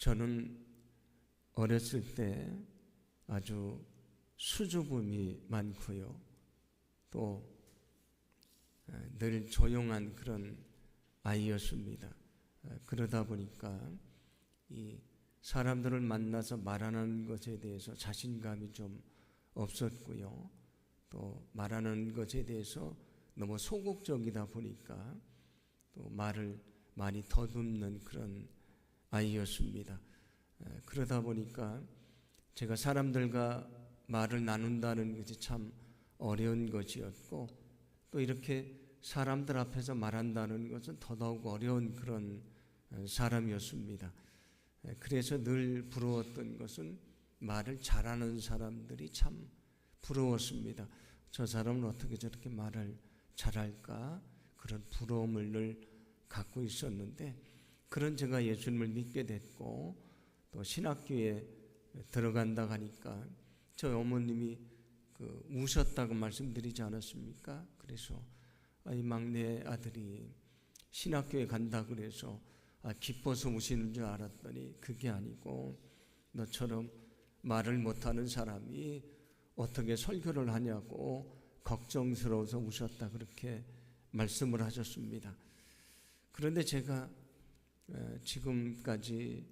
저는 어렸을 때 아주 수줍음이 많고요. 또 늘 조용한 그런 아이였습니다. 그러다 보니까 이 사람들을 만나서 말하는 것에 대해서 자신감이 좀 없었고요. 또 말하는 것에 대해서 너무 소극적이다 보니까 또 말을 많이 더듬는 그런 아이였습니다. 그러다 보니까 제가 사람들과 말을 나눈다는 것이 참 어려운 것이었고, 또 이렇게 사람들 앞에서 말한다는 것은 더더욱 어려운 그런 사람이었습니다. 그래서 늘 부러웠던 것은 말을 잘하는 사람들이 참 부러웠습니다. 저 사람은 어떻게 저렇게 말을 잘할까? 그런 부러움을 늘 갖고 있었는데, 그런 제가 예수님을 믿게 됐고 또 신학교에 들어간다고 하니까 저희 어머님이 우셨다고 말씀드리지 않았습니까? 그래서 이 막내 아들이 신학교에 간다 그래서 기뻐서 우시는 줄 알았더니 그게 아니고, 너처럼 말을 못하는 사람이 어떻게 설교를 하냐고 걱정스러워서 우셨다, 그렇게 말씀을 하셨습니다. 그런데 제가 지금까지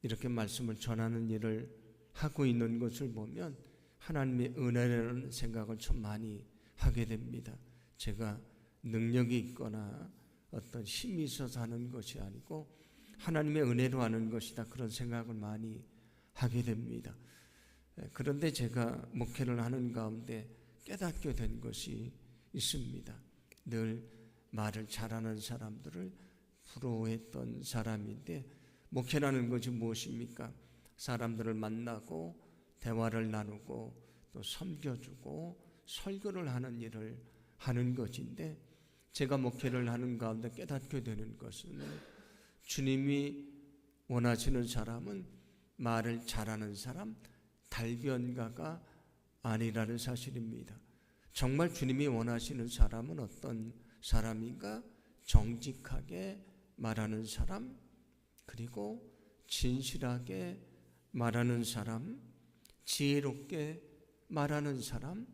이렇게 말씀을 전하는 일을 하고 있는 것을 보면 하나님의 은혜라는 생각을 참 많이 하게 됩니다. 제가 능력이 있거나 어떤 힘이 있어서 하는 것이 아니고 하나님의 은혜로 하는 것이다, 그런 생각을 많이 하게 됩니다. 그런데 제가 목회를 하는 가운데 깨닫게 된 것이 있습니다. 늘 말을 잘하는 사람들을 부러워했던 사람인데, 목회라는 것이 무엇입니까? 사람들을 만나고 대화를 나누고 또 섬겨주고 설교를 하는 일을 하는 것인데, 제가 목회를 하는 가운데 깨닫게 되는 것은 주님이 원하시는 사람은 말을 잘하는 사람, 달변가가 아니라는 사실입니다. 정말 주님이 원하시는 사람은 어떤 사람인가? 정직하게 말하는 사람, 그리고 진실하게 말하는 사람, 지혜롭게 말하는 사람,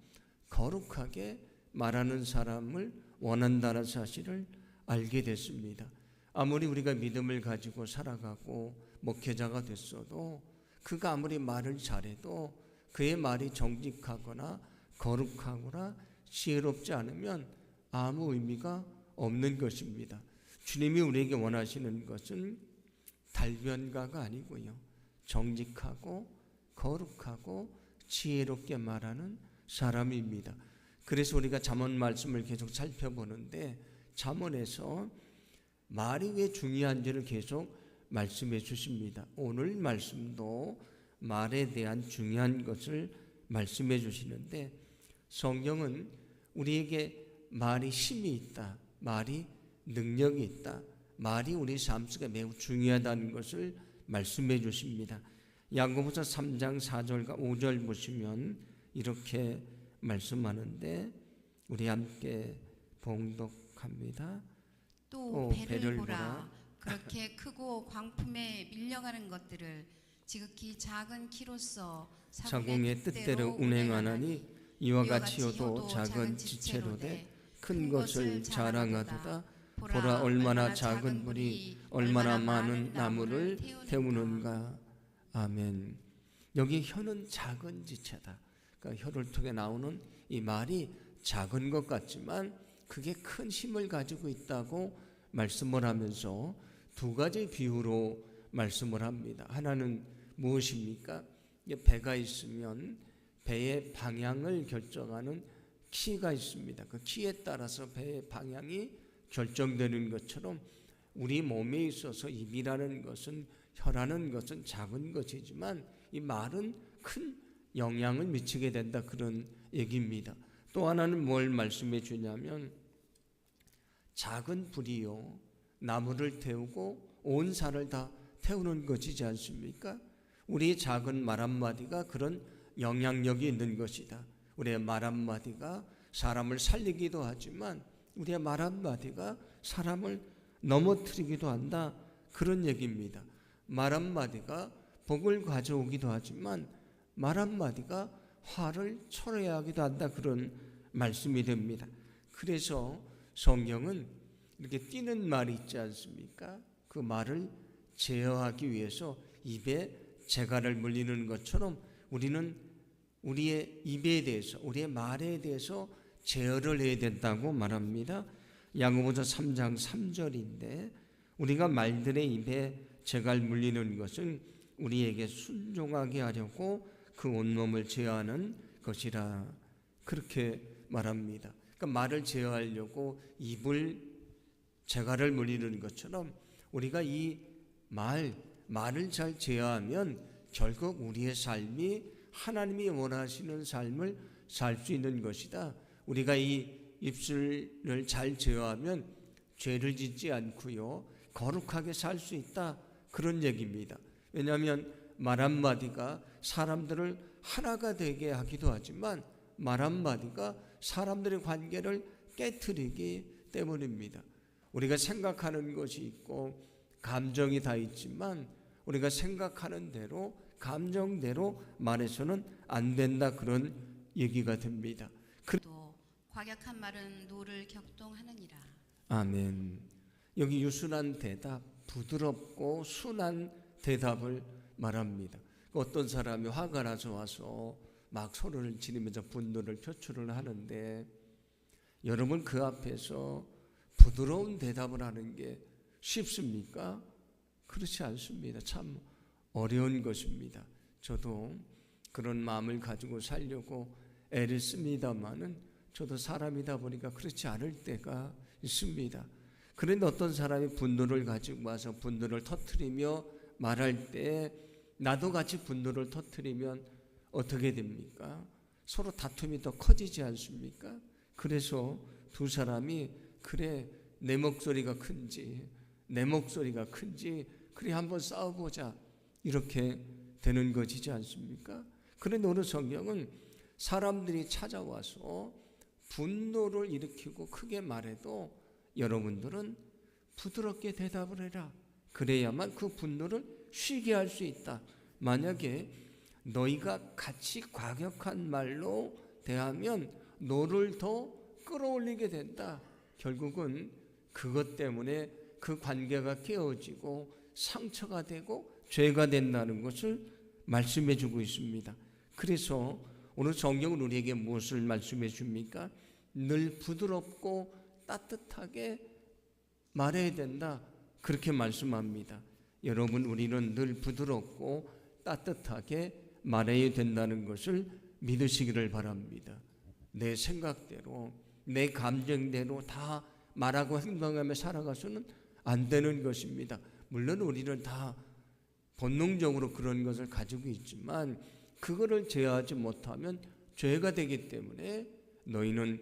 거룩하게 말하는 사람을 원한다는 사실을 알게 됐습니다. 아무리 우리가 믿음을 가지고 살아가고 목회자가 됐어도 그가 아무리 말을 잘해도 그의 말이 정직하거나 거룩하거나 지혜롭지 않으면 아무 의미가 없는 것입니다. 주님이 우리에게 원하시는 것은 달변가가 아니고요, 정직하고 거룩하고 지혜롭게 말하는 사람입니다. 그래서 우리가 잠언 말씀을 계속 살펴보는데, 잠언에서 말이 왜 중요한지를 계속 말씀해 주십니다. 오늘 말씀도 말에 대한 중요한 것을 말씀해 주시는데, 성경은 우리에게 말이 힘이 있다, 말이 능력이 있다, 말이 우리 삶 속에 매우 중요하다는 것을 말씀해 주십니다. 야고보서 3장 4절과 5절 보시면 이렇게 말씀하는데, 우리 함께 봉독합니다. 또 배를 보라, 그렇게 크고 광품에 밀려가는 것들을 지극히 작은 키로서 자궁의 뜻대로 운행하나니 이와 같이여도 작은 지체로되 큰 것을 자랑하도다. 보라, 얼마나 작은 불이 얼마나 많은 나무를 태우는가. 아멘. 여기 혀는 작은 지체다. 그러니까 혀를 통해 나오는 이 말이 작은 것 같지만 그게 큰 힘을 가지고 있다고 말씀을 하면서 두 가지 비유로 말씀을 합니다. 하나는 무엇입니까? 배가 있으면 배의 방향을 결정하는 키가 있습니다. 그 키에 따라서 배의 방향이 결정되는 것처럼 우리 몸에 있어서 입이라는 것은, 혀라는 것은 작은 것이지만 이 말은 큰 영향을 미치게 된다, 그런 얘기입니다. 또 하나는 뭘 말씀해 주냐면, 작은 불이요 나무를 태우고 온 산을 다 태우는 것이지 않습니까? 우리의 작은 말 한마디가 그런 영향력이 있는 것이다. 우리의 말 한마디가 사람을 살리기도 하지만 우리의 말 한마디가 사람을 넘어뜨리기도 한다, 그런 얘기입니다. 말 한마디가 복을 가져오기도 하지만 말 한마디가 화를 초래하게 하기도 한다, 그런 말씀이 됩니다. 그래서 성경은 이렇게 띄는 말이 있지 않습니까? 그 말을 제어하기 위해서 입에 재갈을 물리는 것처럼 우리는 우리의 입에 대해서, 우리의 말에 대해서 제어를 해야 된다고 말합니다. 야고보서 3장 3절인데 우리가 말들의 입에 재갈 물리는 것은 우리에게 순종하게 하려고 그 온몸을 제어하는 것이라, 그렇게 말합니다. 그러니까 말을 제어하려고 입을 재갈을 물리는 것처럼 우리가 이 말을 잘 제어하면 결국 우리의 삶이 하나님이 원하시는 삶을 살 수 있는 것이다. 우리가 이 입술을 잘 제어하면 죄를 짓지 않고요, 거룩하게 살 수 있다, 그런 얘기입니다. 왜냐하면 말 한마디가 사람들을 하나가 되게 하기도 하지만 말 한마디가 사람들의 관계를 깨트리기 때문입니다. 우리가 생각하는 것이 있고 감정이 다 있지만 우리가 생각하는 대로 감정대로 말해서는 안 된다, 그런 얘기가 됩니다. 또 과격한 말은 노를 격동하느니라. 아멘. 여기 유순한 대답, 부드럽고 순한 대답을 말합니다. 어떤 사람이 화가 나서 와서 막 소리를 지르면서 분노를 표출을 하는데 여러분 그 앞에서 부드러운 대답을 하는 게 쉽습니까? 그렇지 않습니다. 참 어려운 것입니다. 저도 그런 마음을 가지고 살려고 애를 씁니다마는 저도 사람이다 보니까 그렇지 않을 때가 있습니다. 그런데 어떤 사람이 분노를 가지고 와서 분노를 터뜨리며 말할 때 나도 같이 분노를 터뜨리면 어떻게 됩니까? 서로 다툼이 더 커지지 않습니까? 그래서 두 사람이 그래 내 목소리가 큰지 내 목소리가 큰지 그래 한번 싸워보자, 이렇게 되는 것이지 않습니까? 그런데 오늘 성경은 사람들이 찾아와서 분노를 일으키고 크게 말해도 여러분들은 부드럽게 대답을 해라. 그래야만 그 분노를 쉬게 할 수 있다. 만약에 너희가 같이 과격한 말로 대하면 너를 더 끌어올리게 된다. 결국은 그것 때문에 그 관계가 깨어지고 상처가 되고 죄가 된다는 것을 말씀해 주고 있습니다. 그래서 오늘 성경은 우리에게 무엇을 말씀해 줍니까? 늘 부드럽고 따뜻하게 말해야 된다, 그렇게 말씀합니다. 여러분, 우리는 늘 부드럽고 따뜻하게 말해야 된다는 것을 믿으시기를 바랍니다. 내 생각대로 내 감정대로 다 말하고 행동하며 살아가서는 안 되는 것입니다. 물론 우리는 다 본능적으로 그런 것을 가지고 있지만 그거를 제어하지 못하면 죄가 되기 때문에 너희는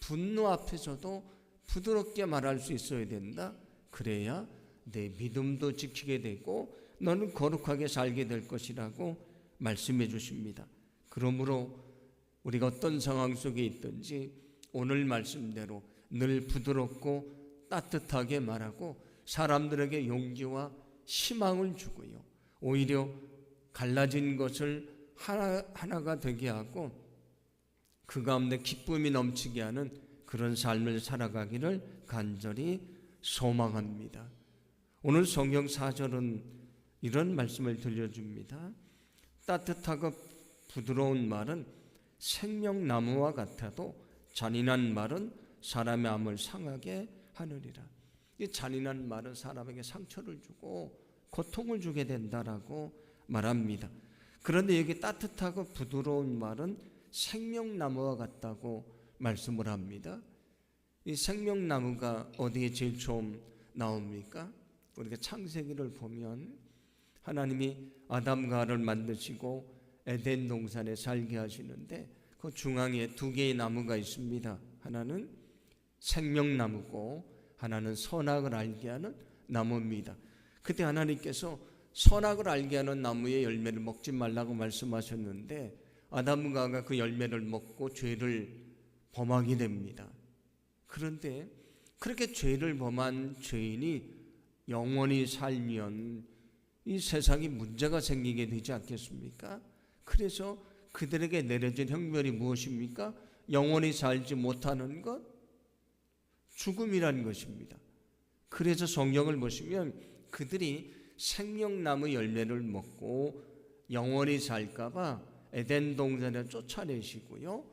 분노 앞에서도 부드럽게 말할 수 있어야 된다. 그래야 내 믿음도 지키게 되고 너는 거룩하게 살게 될 것이라고 말씀해 주십니다. 그러므로 우리가 어떤 상황 속에 있든지 오늘 말씀대로 늘 부드럽고 따뜻하게 말하고 사람들에게 용기와 희망을 주고요, 오히려 갈라진 것을 하나가 되게 하고 그 가운데 기쁨이 넘치게 하는 그런 삶을 살아가기를 간절히 소망합니다. 오늘 성경 4절은 이런 말씀을 들려줍니다. 따뜻하고 부드러운 말은 생명나무와 같아도 잔인한 말은 사람의 암을 상하게 하느니라. 이 잔인한 말은 사람에게 상처를 주고 고통을 주게 된다라고 말합니다. 그런데 여기 따뜻하고 부드러운 말은 생명나무와 같다고 말씀을 합니다. 이 생명나무가 어디에 제일 처음 나옵니까? 우리가 창세기를 보면 하나님이 아담과 하와를 만드시고 에덴 동산에 살게 하시는데 그 중앙에 두 개의 나무가 있습니다. 하나는 생명나무고 하나는 선악을 알게 하는 나무입니다. 그때 하나님께서 선악을 알게 하는 나무의 열매를 먹지 말라고 말씀하셨는데 아담과 하와가 그 열매를 먹고 죄를 범하게 됩니다. 그런데 그렇게 죄를 범한 죄인이 영원히 살면 이 세상이 문제가 생기게 되지 않겠습니까? 그래서 그들에게 내려진 형벌이 무엇입니까? 영원히 살지 못하는 것, 죽음이라는 것입니다. 그래서 성경을 보시면 그들이 생명나무 열매를 먹고 영원히 살까봐 에덴 동산에 쫓아내시고요,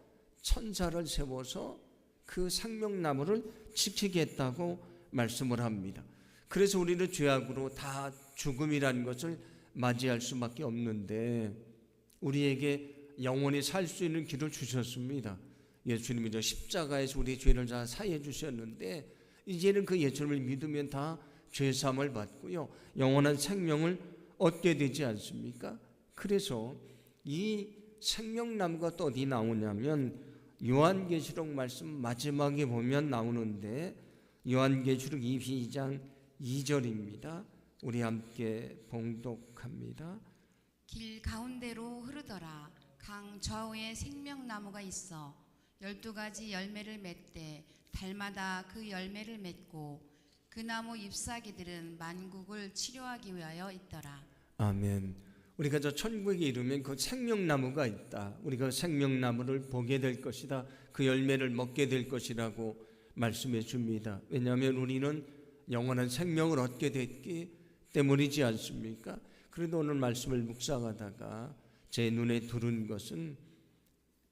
천사를 세워서 그 생명나무를 지키겠다고 말씀을 합니다. 그래서 우리는 죄악으로 다 죽음이라는 것을 맞이할 수밖에 없는데 우리에게 영원히 살 수 있는 길을 주셨습니다. 예수님이 저 십자가에서 우리 죄를 다 사해 주셨는데 이제는 그 예수님을 믿으면 다 죄사함을 받고요, 영원한 생명을 얻게 되지 않습니까? 그래서 이 생명나무가 또 어디 나오냐면 요한계시록 말씀 마지막에 보면 나오는데 요한계시록 22장 2절입니다. 우리 함께 봉독합니다. 길 가운데로 흐르더라. 강 좌우에 생명나무가 있어 12가지 열매를 맺되 달마다 그 열매를 맺고 그 나무 잎사귀들은 만국을 치료하기 위하여 있더라. 아멘. 우리가 저 천국에 이르면 그 생명나무가 있다. 우리가 생명나무를 보게 될 것이다. 그 열매를 먹게 될 것이라고 말씀해 줍니다. 왜냐하면 우리는 영원한 생명을 얻게 됐기 때문이지 않습니까? 그래도 오늘 말씀을 묵상하다가 제 눈에 들은 것은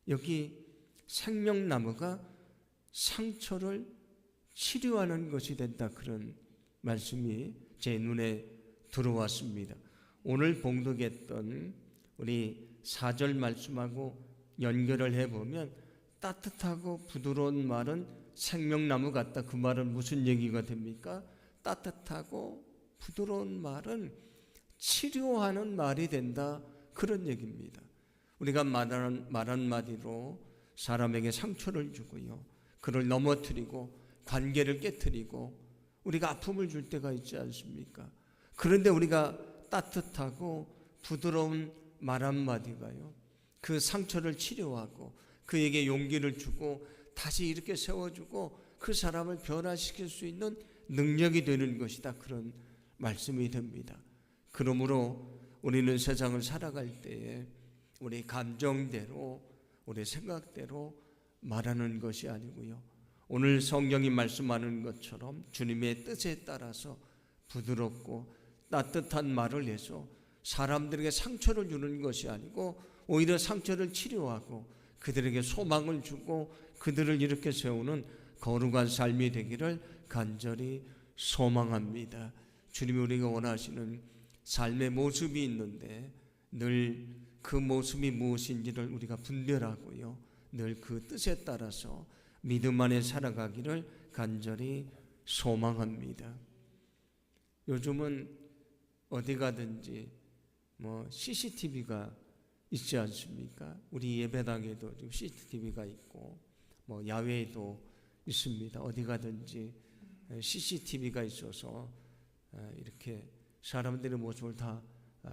여기 생명나무가 상처를 치료하는 것이 된다, 그런 말씀이 제 눈에 들어왔습니다. 오늘 봉독했던 우리 4절 말씀하고 연결을 해보면 따뜻하고 부드러운 말은 생명나무 같다. 그 말은 무슨 얘기가 됩니까? 따뜻하고 부드러운 말은 치료하는 말이 된다, 그런 얘기입니다. 우리가 말 한마디로 사람에게 상처를 주고요, 그를 넘어뜨리고 관계를 깨뜨리고 우리가 아픔을 줄 때가 있지 않습니까? 그런데 우리가 따뜻하고 부드러운 말 한마디가요, 그 상처를 치료하고 그에게 용기를 주고 다시 이렇게 세워주고 그 사람을 변화시킬 수 있는 능력이 되는 것이다, 그런 말씀이 됩니다. 그러므로 우리는 세상을 살아갈 때에 우리 감정대로 우리 생각대로 말하는 것이 아니고요, 오늘 성경이 말씀하는 것처럼 주님의 뜻에 따라서 부드럽고 따뜻한 말을 해서 사람들에게 상처를 주는 것이 아니고 오히려 상처를 치료하고 그들에게 소망을 주고 그들을 이렇게 세우는 거룩한 삶이 되기를 간절히 소망합니다. 주님이 우리가 원하시는 삶의 모습이 있는데 늘 그 모습이 무엇인지를 우리가 분별하고요, 늘 그 뜻에 따라서 믿음 안에 살아가기를 간절히 소망합니다. 요즘은 어디 가든지 CCTV가 있지 않습니까? 우리 예배당에도 CCTV가 있고 야외에도 있습니다. 어디 가든지 CCTV가 있어서 이렇게 사람들의 모습을 다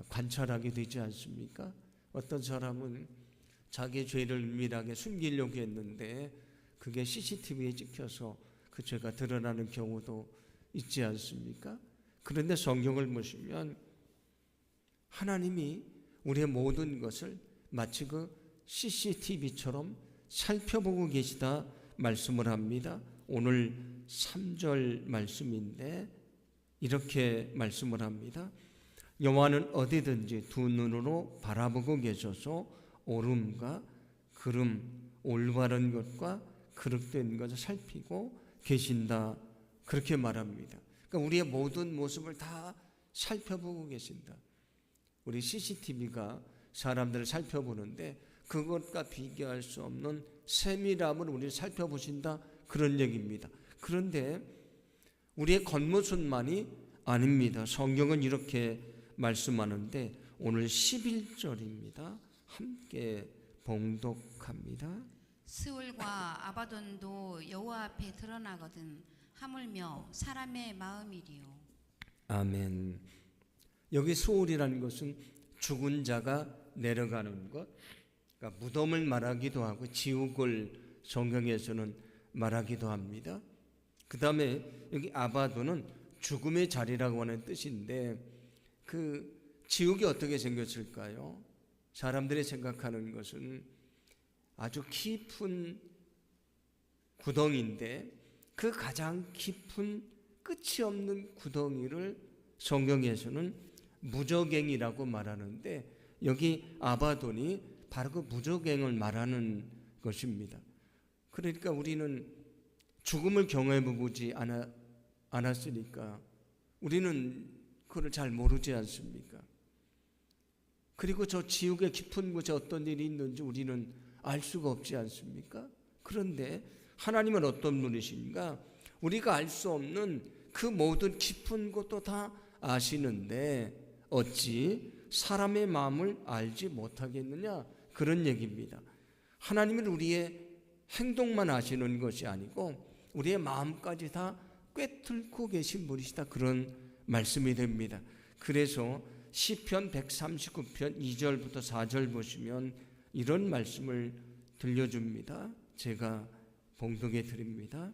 관찰하게 되지 않습니까? 어떤 사람은 자기 죄를 은밀하게 숨기려고 했는데 그게 CCTV에 찍혀서 그 죄가 드러나는 경우도 있지 않습니까? 그런데 성경을 보시면 하나님이 우리의 모든 것을 마치 그 CCTV처럼 살펴보고 계시다 말씀을 합니다. 오늘 3절 말씀인데 이렇게 말씀을 합니다. 여호와는 어디든지 두 눈으로 바라보고 계셔서 오름과 그름, 올바른 것과 그릇된 것을 살피고 계신다, 그렇게 말합니다. 그러니까 우리의 모든 모습을 다 살펴보고 계신다. 우리 CCTV가 사람들을 살펴보는데 그것과 비교할 수 없는 세밀함을 우리를 살펴보신다, 그런 얘기입니다. 그런데 우리의 겉모습만이 아닙니다. 성경은 이렇게 말씀하는데 오늘 11절입니다. 함께 봉독합니다. 스울과 아바돈도 여호와 앞에 드러나거든 하물며 사람의 마음이리요. 아멘. 여기 스울이라는 것은 죽은 자가 내려가는 것, 그러니까 무덤을 말하기도 하고 지옥을 성경에서는 말하기도 합니다. 그 다음에 여기 아바도는 죽음의 자리라고 하는 뜻인데 그 지옥이 어떻게 생겼을까요? 사람들이 생각하는 것은 아주 깊은 구덩이인데 그 가장 깊은 끝이 없는 구덩이를 성경에서는 무저갱이라고 말하는데, 여기 아바돈이 바로 그 무저갱을 말하는 것입니다. 그러니까 우리는 죽음을 경험해보지 않았으니까 우리는 그걸 잘 모르지 않습니까? 그리고 저 지옥의 깊은 곳에 어떤 일이 있는지 우리는 알 수가 없지 않습니까? 그런데 하나님은 어떤 분이신가? 우리가 알 수 없는 그 모든 깊은 곳도 다 아시는데 어찌 사람의 마음을 알지 못하겠느냐? 그런 얘기입니다. 하나님은 우리의 행동만 아시는 것이 아니고 우리의 마음까지 다 꿰뚫고 계신 분이시다, 그런 말씀이 됩니다. 그래서 시편 139편 2절부터 4절 보시면 이런 말씀을 들려줍니다. 제가 봉독해 드립니다.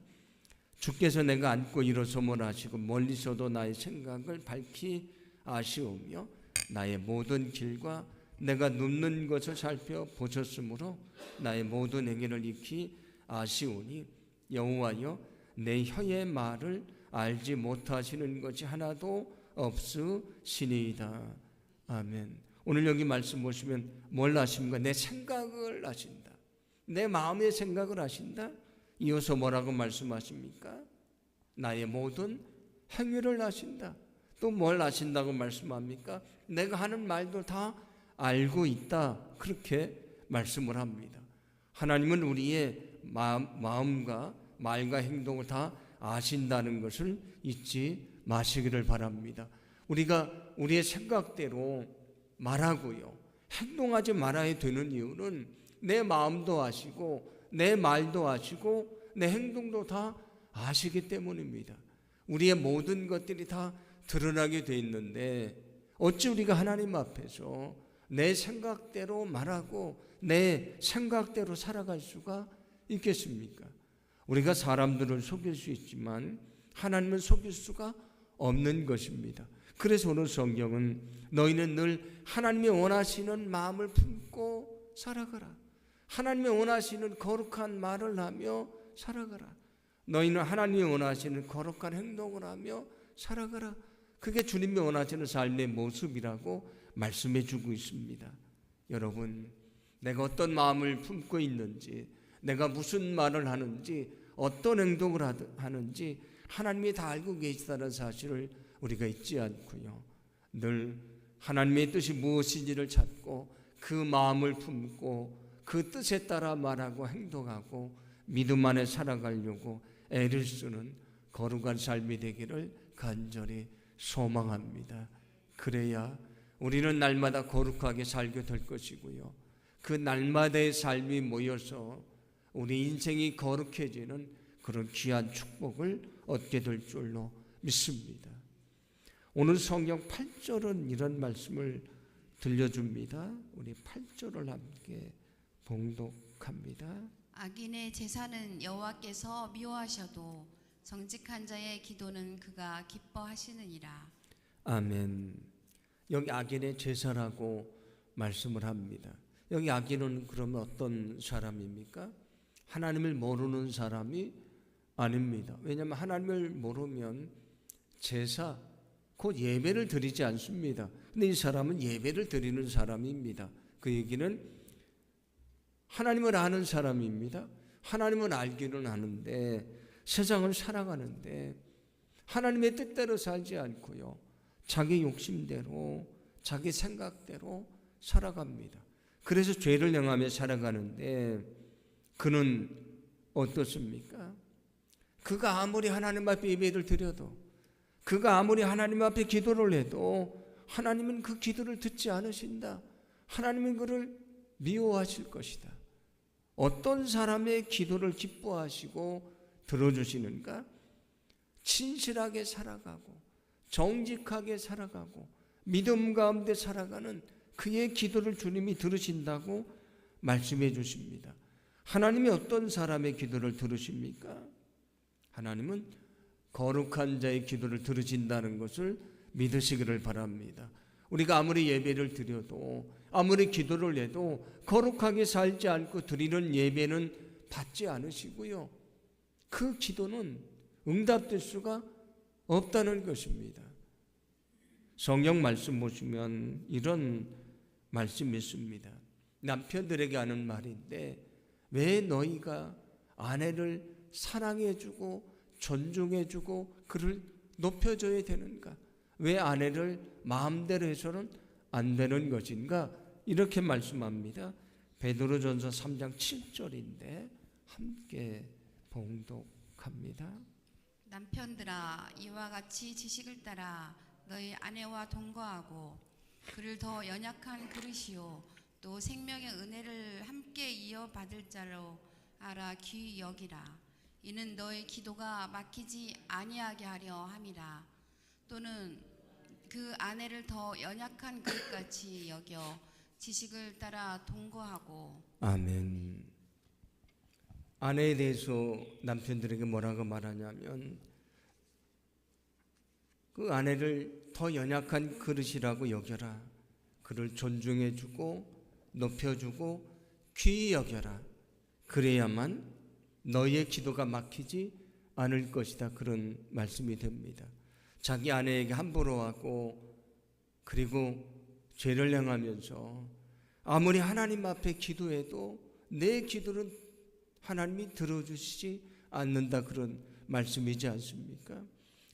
주께서 내가 앉고 일어섬을 아시고 멀리서도 나의 생각을 밝히 아시오며 나의 모든 길과 내가 눕는 것을 살펴보셨으므로 나의 모든 행위를 익히 아시오니 여호와여 내 혀의 말을 알지 못하시는 것이 하나도 없으시니이다. 아멘. 오늘 여기 말씀 보시면 뭘 아십니까? 내 생각을 아신다. 내 마음의 생각을 아신다. 이어서 뭐라고 말씀하십니까? 나의 모든 행위를 아신다. 또 뭘 아신다고 말씀합니까? 내가 하는 말도 다 알고 있다, 그렇게 말씀을 합니다. 하나님은 우리의 마음과 말과 행동을 다 아신다는 것을 잊지 마시기를 바랍니다. 우리가 우리의 생각대로 말하고요, 행동하지 말아야 되는 이유는 내 마음도 아시고 내 말도 아시고 내 행동도 다 아시기 때문입니다. 우리의 모든 것들이 다 드러나게 돼 있는데 어찌 우리가 하나님 앞에서 내 생각대로 말하고 내 생각대로 살아갈 수가 있겠습니까? 우리가 사람들을 속일 수 있지만 하나님은 속일 수가 없는 것입니다. 그래서 오늘 성경은 너희는 늘 하나님이 원하시는 마음을 품고 살아가라. 하나님이 원하시는 거룩한 말을 하며 살아가라. 너희는 하나님이 원하시는 거룩한 행동을 하며 살아가라. 그게 주님이 원하시는 삶의 모습이라고 말씀해 주고 있습니다. 여러분, 내가 어떤 마음을 품고 있는지, 내가 무슨 말을 하는지, 어떤 행동을 하는지 하나님이 다 알고 계시다는 사실을 우리가 잊지 않고요, 늘 하나님의 뜻이 무엇인지를 찾고 그 마음을 품고 그 뜻에 따라 말하고 행동하고 믿음 안에 살아가려고 애를 쓰는 거룩한 삶이 되기를 간절히 소망합니다. 그래야 우리는 날마다 거룩하게 살게 될 것이고요, 그 날마다의 삶이 모여서 우리 인생이 거룩해지는 그런 귀한 축복을 얻게 될 줄로 믿습니다. 오늘 성경 8절은 이런 말씀을 들려줍니다. 우리 8절을 함께 봉독합니다. 악인의 제사는 여호와께서 미워하셔도 정직한 자의 기도는 그가 기뻐하시느니라. 아멘. 여기 악인의 제사라고 말씀을 합니다. 여기 악인은 그러면 어떤 사람입니까? 하나님을 모르는 사람이 아닙니다. 왜냐하면 하나님을 모르면 제사, 곧 예배를 드리지 않습니다. 근데 이 사람은 예배를 드리는 사람입니다. 그 얘기는 하나님을 아는 사람입니다. 하나님을 알기는 하는데 세상을 살아가는데 하나님의 뜻대로 살지 않고요, 자기 욕심대로 자기 생각대로 살아갑니다. 그래서 죄를 행하며 살아가는데 그는 어떻습니까? 그가 아무리 하나님 앞에 예배를 드려도, 그가 아무리 하나님 앞에 기도를 해도 하나님은 그 기도를 듣지 않으신다. 하나님은 그를 미워하실 것이다. 어떤 사람의 기도를 기뻐하시고 들어주시는가? 진실하게 살아가고 정직하게 살아가고 믿음 가운데 살아가는 그의 기도를 주님이 들으신다고 말씀해 주십니다. 하나님이 어떤 사람의 기도를 들으십니까? 하나님은 거룩한 자의 기도를 들으신다는 것을 믿으시기를 바랍니다. 우리가 아무리 예배를 드려도 아무리 기도를 해도 거룩하게 살지 않고 드리는 예배는 받지 않으시고요. 그 기도는 응답될 수가 없다는 것입니다. 성경 말씀 보시면 이런 말씀이 있습니다. 남편들에게 하는 말인데, 왜 너희가 아내를 사랑해주고 존중해주고 그를 높여줘야 되는가? 왜 아내를 마음대로 해서는 안 되는 것인가? 이렇게 말씀합니다. 베드로전서 3장 7절인데 함께 봉독합니다. 남편들아, 이와 같이 지식을 따라 너희 아내와 동거하고 그를 더 연약한 그릇이요 또 생명의 은혜를 함께 이어받을 자로 알아 귀히 여기라. 이는 너의 기도가 막히지 아니하게 하려 함이라. 또는 그 아내를 더 연약한 그릇같이 여겨 지식을 따라 동거하고. 아멘. 아내에 대해서 남편들에게 뭐라고 말하냐면, 그 아내를 더 연약한 그릇이라고 여겨라. 그를 존중해주고 높여주고 귀히 여겨라. 그래야만 너희의 기도가 막히지 않을 것이다. 그런 말씀이 됩니다. 자기 아내에게 함부로 하고 그리고 죄를 행하면서 아무리 하나님 앞에 기도해도 내 기도는 하나님이 들어주시지 않는다. 그런 말씀이지 않습니까?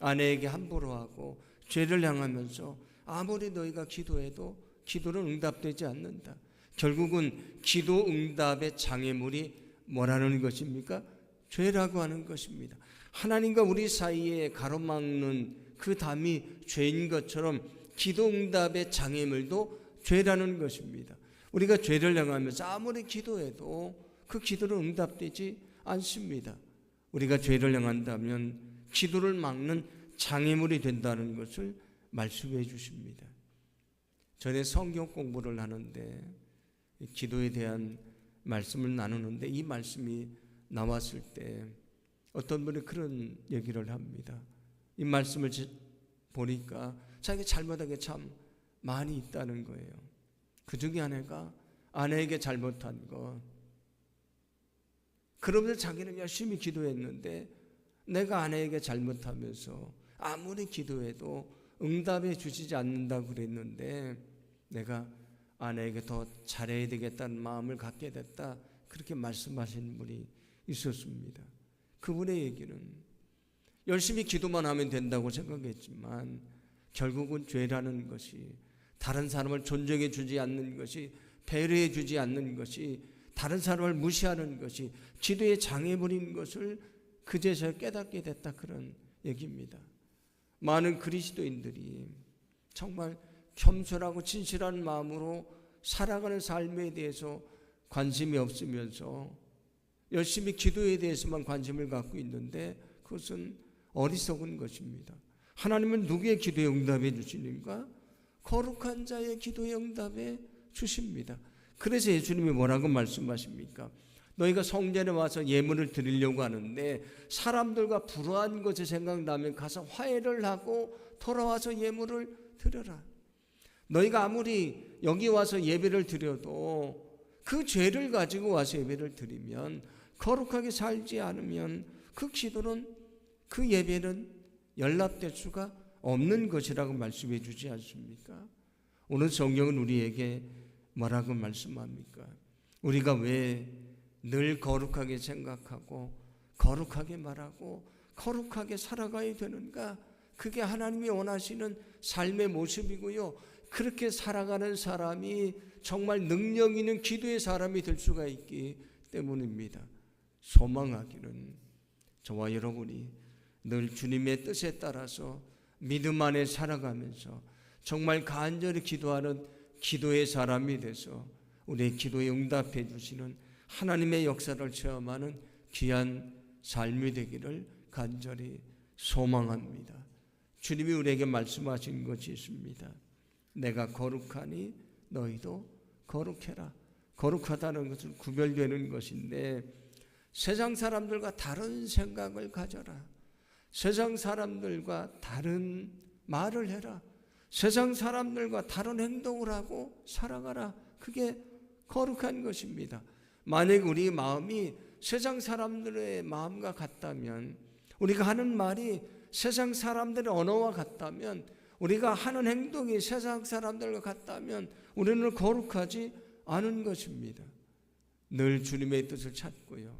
아내에게 함부로 하고 죄를 행하면서 아무리 너희가 기도해도 기도는 응답되지 않는다. 결국은 기도 응답의 장애물이 뭐라는 것입니까? 죄라고 하는 것입니다. 하나님과 우리 사이에 가로막는 그 담이 죄인 것처럼 기도 응답의 장애물도 죄라는 것입니다. 우리가 죄를 행하면서 아무리 기도해도 그 기도는 응답되지 않습니다. 우리가 죄를 행한다면 기도를 막는 장애물이 된다는 것을 말씀해 주십니다. 전에 성경 공부를 하는데 기도에 대한 말씀을 나누는데 이 말씀이 나왔을 때 어떤 분이 그런 얘기를 합니다. 이 말씀을 보니까 자기가 잘못한 게 참 많이 있다는 거예요. 그 중에 하나가 아내에게 잘못한 것. 그러면서 자기는 열심히 기도했는데 내가 아내에게 잘못하면서 아무리 기도해도 응답해 주시지 않는다고 그랬는데 내가 아내에게 더 잘해야 되겠다는 마음을 갖게 됐다. 그렇게 말씀하시는 분이 있었습니다. 그분의 얘기는 열심히 기도만 하면 된다고 생각했지만 결국은 죄라는 것이, 다른 사람을 존중해 주지 않는 것이, 배려해 주지 않는 것이, 다른 사람을 무시하는 것이 기도의 장애물인 것을 그제서야 깨닫게 됐다. 그런 얘기입니다. 많은 그리스도인들이 정말 겸손하고 진실한 마음으로 살아가는 삶에 대해서 관심이 없으면서 열심히 기도에 대해서만 관심을 갖고 있는데 그것은 어리석은 것입니다. 하나님은 누구의 기도에 응답해 주시는가? 거룩한 자의 기도에 응답해 주십니다. 그래서 예수님이 뭐라고 말씀하십니까? 너희가 성전에 와서 예물을 드리려고 하는데 사람들과 불화한 것이 생각나면 가서 화해를 하고 돌아와서 예물을 드려라. 너희가 아무리 여기 와서 예배를 드려도 그 죄를 가지고 와서 예배를 드리면, 거룩하게 살지 않으면 그 기도는, 그 예배는 연락될 수가 없는 것이라고 말씀해 주지 않습니까? 오늘 성경은 우리에게 뭐라고 말씀합니까? 우리가 왜 늘 거룩하게 생각하고 거룩하게 말하고 거룩하게 살아가야 되는가? 그게 하나님이 원하시는 삶의 모습이고요. 그렇게 살아가는 사람이 정말 능력 있는 기도의 사람이 될 수가 있기 때문입니다. 소망하기는 저와 여러분이 늘 주님의 뜻에 따라서 믿음 안에 살아가면서 정말 간절히 기도하는 기도의 사람이 돼서 우리의 기도에 응답해 주시는 하나님의 역사를 체험하는 귀한 삶이 되기를 간절히 소망합니다. 주님이 우리에게 말씀하신 것이 있습니다. 내가 거룩하니 너희도 거룩해라. 거룩하다는 것은 구별되는 것인데 세상 사람들과 다른 생각을 가져라. 세상 사람들과 다른 말을 해라. 세상 사람들과 다른 행동을 하고 살아가라. 그게 거룩한 것입니다. 만약 우리 마음이 세상 사람들의 마음과 같다면, 우리가 하는 말이 세상 사람들의 언어와 같다면, 우리가 하는 행동이 세상 사람들과 같다면 우리는 거룩하지 않은 것입니다. 늘 주님의 뜻을 찾고요,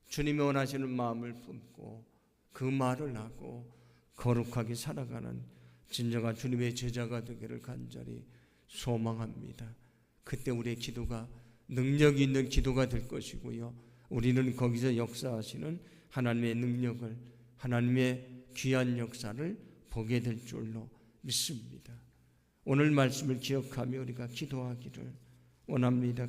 주님이 원하시는 마음을 품고 그 말을 하고 거룩하게 살아가는 진정한 주님의 제자가 되기를 간절히 소망합니다. 그때 우리의 기도가 능력이 있는 기도가 될 것이고요, 우리는 거기서 역사하시는 하나님의 능력을, 하나님의 귀한 역사를 보게 될 줄로 믿습니다. 오늘 말씀을 기억하며 우리가 기도하기를 원합니다.